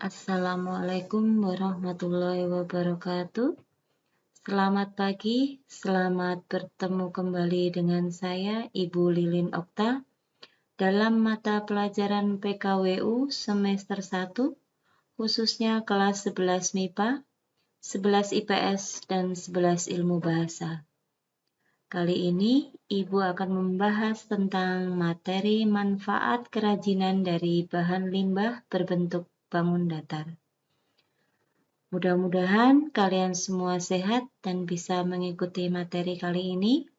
Assalamualaikum warahmatullahi wabarakatuh. Selamat pagi, selamat bertemu kembali dengan saya, Ibu Lilin Okta, dalam mata pelajaran PKWU semester 1, khususnya kelas 11 MIPA, 11 IPS, dan 11 Ilmu Bahasa. Kali ini, Ibu akan membahas tentang materi manfaat kerajinan dari bahan limbah berbentuk bangun datar. Mudah-mudahan kalian semua sehat dan bisa mengikuti materi kali ini.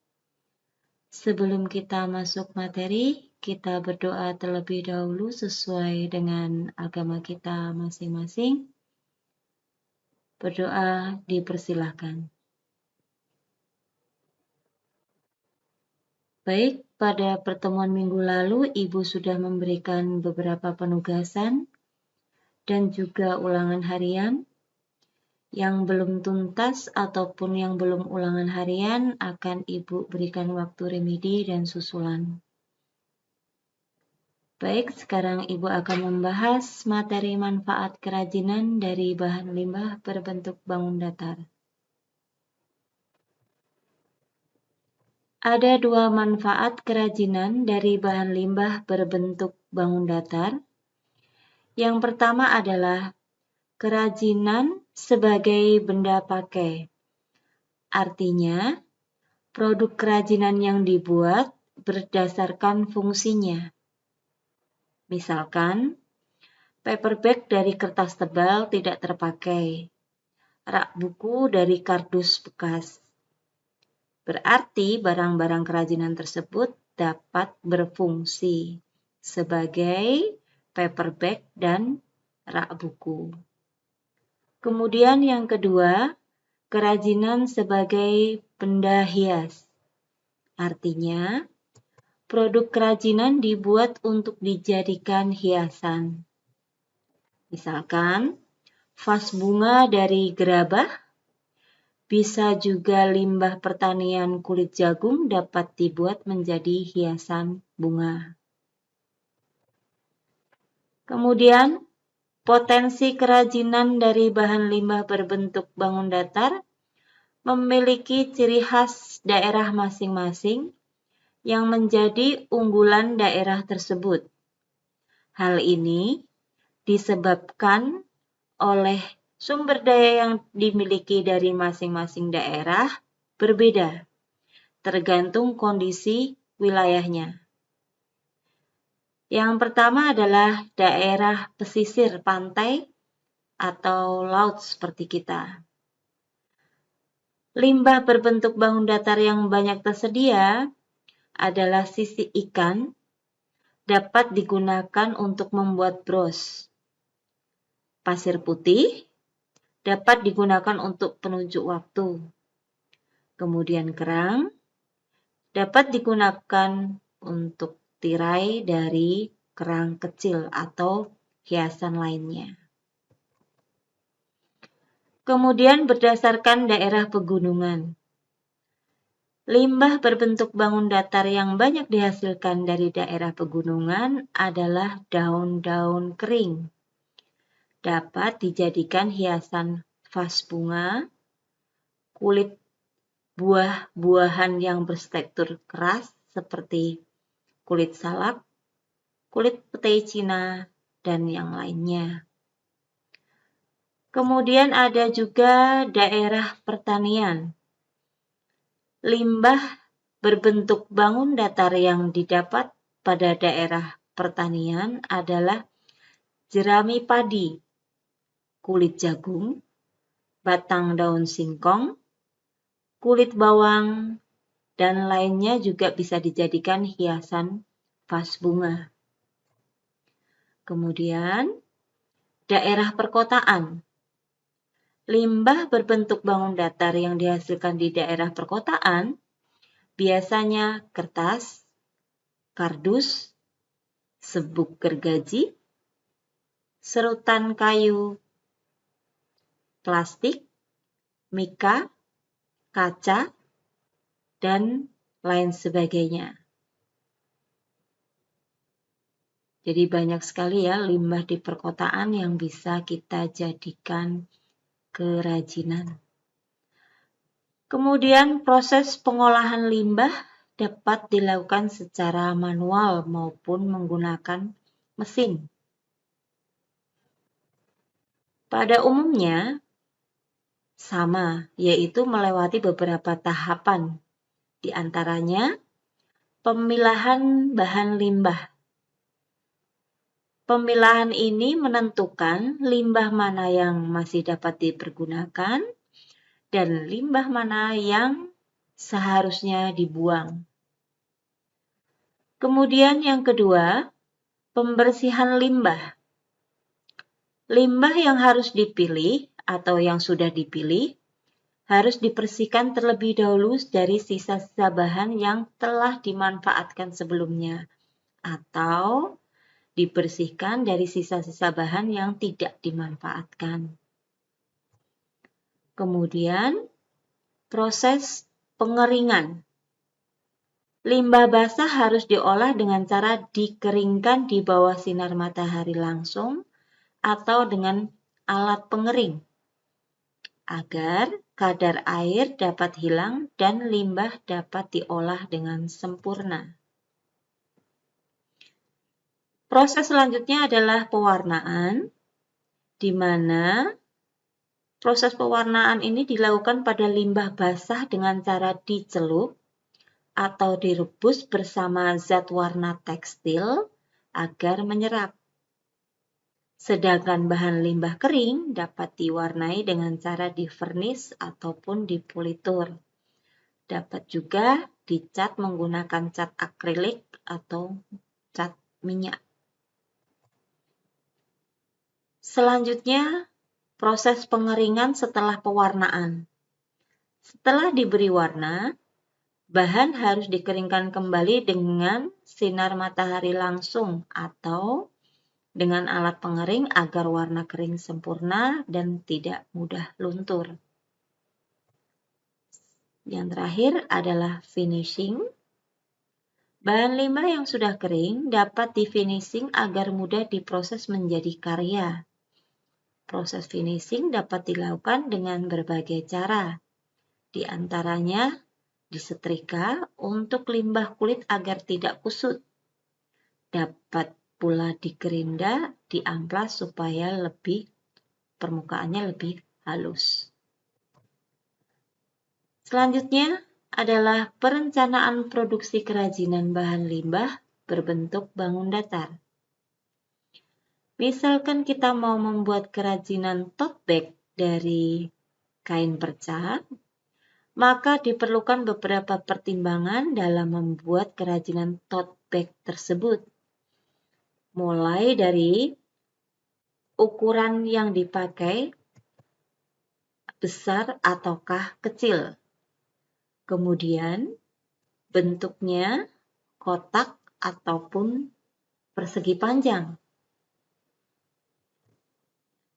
Sebelum kita masuk materi, kita berdoa terlebih dahulu sesuai dengan agama kita masing-masing. Berdoa dipersilahkan. Baik, pada pertemuan minggu lalu Ibu sudah memberikan beberapa penugasan dan juga ulangan harian. Yang belum tuntas ataupun yang belum ulangan harian akan Ibu berikan waktu remedi dan susulan. Baik, sekarang Ibu akan membahas materi manfaat kerajinan dari bahan limbah berbentuk bangun datar. Ada dua manfaat kerajinan dari bahan limbah berbentuk bangun datar. Yang pertama adalah kerajinan sebagai benda pakai. Artinya, produk kerajinan yang dibuat berdasarkan fungsinya. Misalkan, paper bag dari kertas tebal tidak terpakai, rak buku dari kardus bekas. Berarti barang-barang kerajinan tersebut dapat berfungsi sebagai paper bag dan rak buku. Kemudian yang kedua, kerajinan sebagai benda hias. Artinya, produk kerajinan dibuat untuk dijadikan hiasan. Misalkan, vas bunga dari gerabah, bisa juga limbah pertanian kulit jagung dapat dibuat menjadi hiasan bunga. Kemudian, potensi kerajinan dari bahan limbah berbentuk bangun datar memiliki ciri khas daerah masing-masing yang menjadi unggulan daerah tersebut. Hal ini disebabkan oleh sumber daya yang dimiliki dari masing-masing daerah berbeda, tergantung kondisi wilayahnya. Yang pertama adalah daerah pesisir pantai atau laut seperti kita. Limbah berbentuk bangun datar yang banyak tersedia adalah sisik ikan, dapat digunakan untuk membuat bros. Pasir putih dapat digunakan untuk penunjuk waktu. Kemudian kerang dapat digunakan untuk tirai dari kerang kecil atau hiasan lainnya. Kemudian berdasarkan daerah pegunungan. Limbah berbentuk bangun datar yang banyak dihasilkan dari daerah pegunungan adalah daun-daun kering. Dapat dijadikan hiasan vas bunga, kulit buah-buahan yang bertekstur keras seperti kulit salak, kulit petai Cina, dan yang lainnya. Kemudian ada juga daerah pertanian. Limbah berbentuk bangun datar yang didapat pada daerah pertanian adalah jerami padi, kulit jagung, batang daun singkong, kulit bawang, dan lainnya juga bisa dijadikan hiasan vas bunga. Kemudian, daerah perkotaan. Limbah berbentuk bangun datar yang dihasilkan di daerah perkotaan biasanya kertas, kardus, sebuk gergaji, serutan kayu, plastik, mika, kaca, dan lain sebagainya. Jadi banyak sekali ya limbah di perkotaan yang bisa kita jadikan kerajinan. Kemudian proses pengolahan limbah dapat dilakukan secara manual maupun menggunakan mesin. Pada umumnya sama, yaitu melewati beberapa tahapan, di antaranya pemilahan bahan limbah. Pemilahan ini menentukan limbah mana yang masih dapat dipergunakan dan limbah mana yang seharusnya dibuang. Kemudian yang kedua, pembersihan limbah. Limbah yang harus dipilih atau yang sudah dipilih harus dibersihkan terlebih dahulu dari sisa-sisa bahan yang telah dimanfaatkan sebelumnya atau dibersihkan dari sisa-sisa bahan yang tidak dimanfaatkan. Kemudian, proses pengeringan. Limbah basah harus diolah dengan cara dikeringkan di bawah sinar matahari langsung atau dengan alat pengering agar kadar air dapat hilang dan limbah dapat diolah dengan sempurna. Proses selanjutnya adalah pewarnaan, di mana proses pewarnaan ini dilakukan pada limbah basah dengan cara dicelup atau direbus bersama zat warna tekstil agar menyerap. Sedangkan bahan limbah kering dapat diwarnai dengan cara divernis ataupun dipolitur. Dapat juga dicat menggunakan cat akrilik atau cat minyak. Selanjutnya, proses pengeringan setelah pewarnaan. Setelah diberi warna, bahan harus dikeringkan kembali dengan sinar matahari langsung atau dengan alat pengering agar warna kering sempurna dan tidak mudah luntur. Yang terakhir adalah finishing. Bahan limbah yang sudah kering dapat di-finishing agar mudah diproses menjadi karya. Proses finishing dapat dilakukan dengan berbagai cara, di antaranya disetrika untuk limbah kulit agar tidak kusut. Dapat pula digerinda, diamplas supaya permukaannya lebih halus. Selanjutnya adalah perencanaan produksi kerajinan bahan limbah berbentuk bangun datar. Misalkan kita mau membuat kerajinan tote bag dari kain perca, maka diperlukan beberapa pertimbangan dalam membuat kerajinan tote bag tersebut. Mulai dari ukuran yang dipakai, besar ataukah kecil. Kemudian bentuknya kotak ataupun persegi panjang.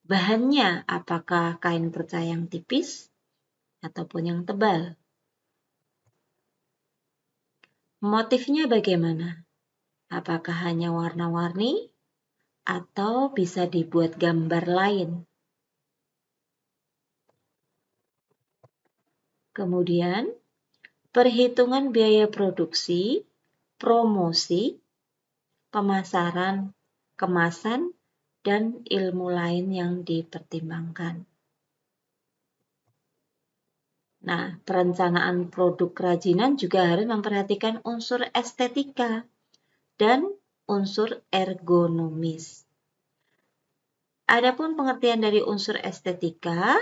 Bahannya apakah kain perca yang tipis ataupun yang tebal. Motifnya bagaimana? Apakah hanya warna-warni atau bisa dibuat gambar lain? Kemudian, perhitungan biaya produksi, promosi, pemasaran, kemasan, dan ilmu lain yang dipertimbangkan. Nah, perencanaan produk kerajinan juga harus memperhatikan unsur estetika dan unsur ergonomis. Adapun pengertian dari unsur estetika,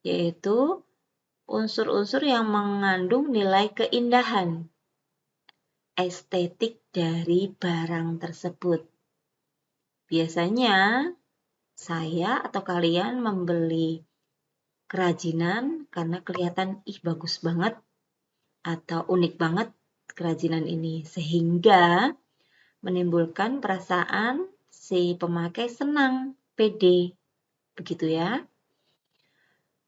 yaitu unsur-unsur yang mengandung nilai keindahan estetik dari barang tersebut. Biasanya saya atau kalian membeli kerajinan karena kelihatan bagus banget atau unik banget kerajinan ini, sehingga menimbulkan perasaan si pemakai senang, pede, begitu ya.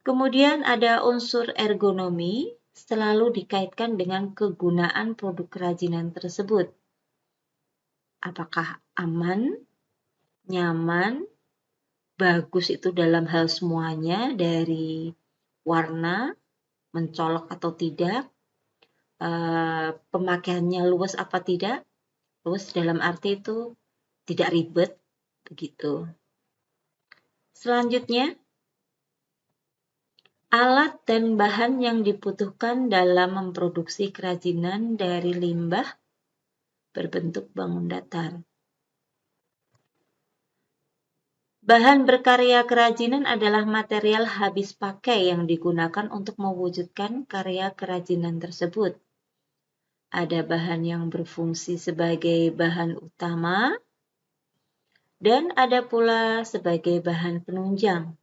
Kemudian ada unsur ergonomi, selalu dikaitkan dengan kegunaan produk kerajinan tersebut. Apakah aman, nyaman, bagus itu dalam hal semuanya, dari warna, mencolok atau tidak, pemakaiannya luas apa tidak. Luas dalam arti itu tidak ribet, begitu. Selanjutnya, alat dan bahan yang dibutuhkan dalam memproduksi kerajinan dari limbah berbentuk bangun datar. Bahan berkarya kerajinan adalah material habis pakai yang digunakan untuk mewujudkan karya kerajinan tersebut. Ada bahan yang berfungsi sebagai bahan utama, dan ada pula sebagai bahan penunjang.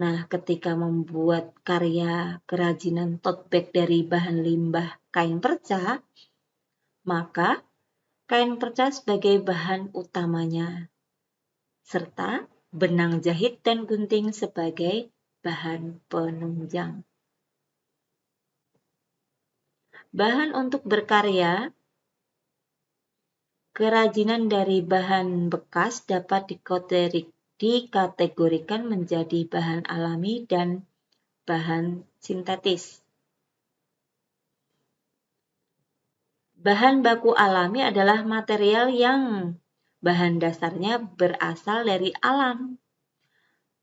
Nah, ketika membuat karya kerajinan tote bag dari bahan limbah kain perca, maka kain perca sebagai bahan utamanya, serta benang jahit dan gunting sebagai bahan penunjang. Bahan untuk berkarya kerajinan dari bahan bekas dapat dikategorikan menjadi bahan alami dan bahan sintetis. Bahan baku alami adalah material yang bahan dasarnya berasal dari alam.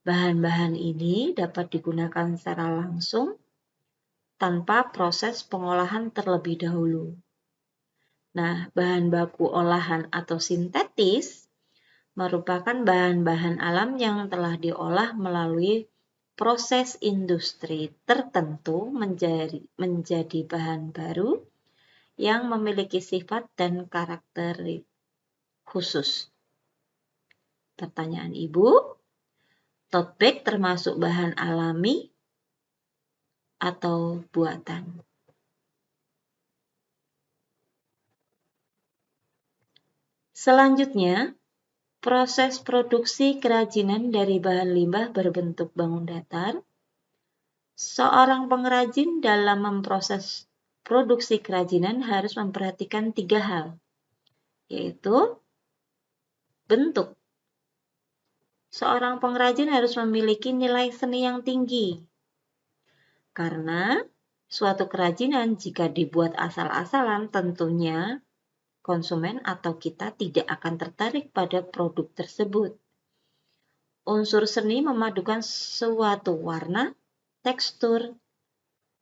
Bahan-bahan ini dapat digunakan secara langsung tanpa proses pengolahan terlebih dahulu. Nah, bahan baku olahan atau sintetis merupakan bahan-bahan alam yang telah diolah melalui proses industri tertentu menjadi bahan baru yang memiliki sifat dan karakter khusus. Pertanyaan Ibu, tote bag termasuk bahan alami atau buatan? Selanjutnya, proses produksi kerajinan dari bahan limbah berbentuk bangun datar. Seorang pengrajin dalam memproses produksi kerajinan harus memperhatikan 3 hal, yaitu bentuk. Seorang pengrajin harus memiliki nilai seni yang tinggi, karena suatu kerajinan jika dibuat asal-asalan tentunya konsumen atau kita tidak akan tertarik pada produk tersebut. Unsur seni memadukan suatu warna, tekstur,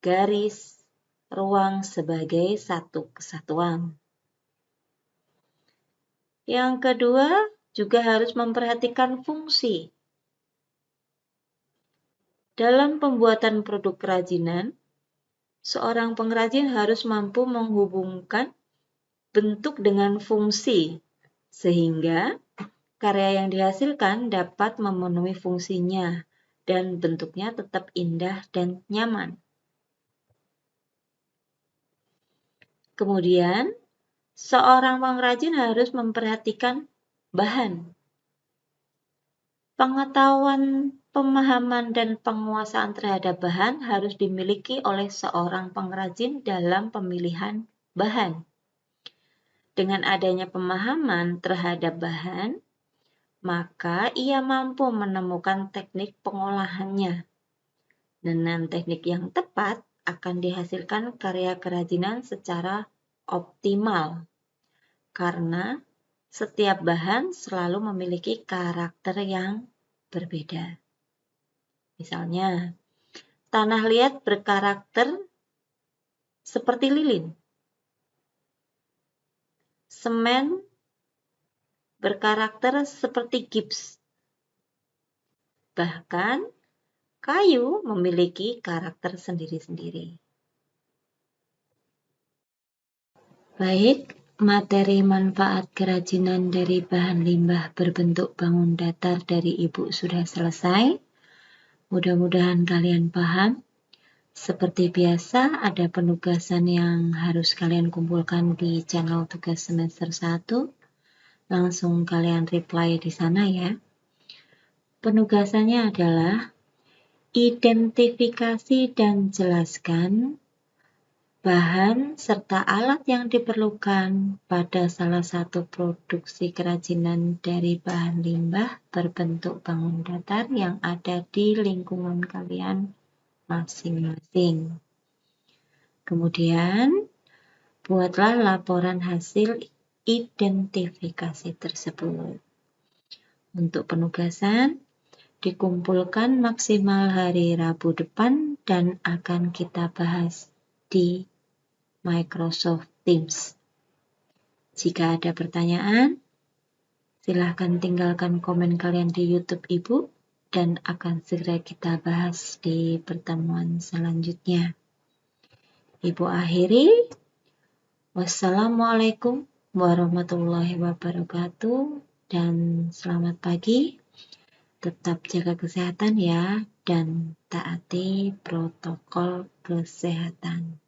garis, ruang sebagai satu kesatuan. Yang kedua, juga harus memperhatikan fungsi. Dalam pembuatan produk kerajinan, seorang pengrajin harus mampu menghubungkan bentuk dengan fungsi, sehingga karya yang dihasilkan dapat memenuhi fungsinya dan bentuknya tetap indah dan nyaman. Kemudian, seorang pengrajin harus memperhatikan bahan. Pengetahuan, pemahaman, dan penguasaan terhadap bahan harus dimiliki oleh seorang pengrajin dalam pemilihan bahan. Dengan adanya pemahaman terhadap bahan, maka ia mampu menemukan teknik pengolahannya. Dengan teknik yang tepat akan dihasilkan karya kerajinan secara optimal, karena setiap bahan selalu memiliki karakter yang berbeda. Misalnya, tanah liat berkarakter seperti lilin. Semen berkarakter seperti gips. Bahkan, kayu memiliki karakter sendiri-sendiri. Baik, materi manfaat kerajinan dari bahan limbah berbentuk bangun datar dari Ibu sudah selesai. Mudah-mudahan kalian paham. Seperti biasa, ada penugasan yang harus kalian kumpulkan di channel tugas semester 1. Langsung kalian reply di sana ya. Penugasannya adalah identifikasi dan jelaskan Bahan serta alat yang diperlukan pada salah satu produksi kerajinan dari bahan limbah berbentuk bangun datar yang ada di lingkungan kalian masing-masing. Kemudian, buatlah laporan hasil identifikasi tersebut. Untuk penugasan, dikumpulkan maksimal hari Rabu depan dan akan kita bahas di Microsoft Teams. Jika ada pertanyaan, silahkan tinggalkan komen kalian di YouTube Ibu dan akan segera kita bahas di pertemuan selanjutnya. Ibu akhiri, wassalamualaikum warahmatullahi wabarakatuh dan selamat pagi. Tetap jaga kesehatan ya dan taati protokol kesehatan.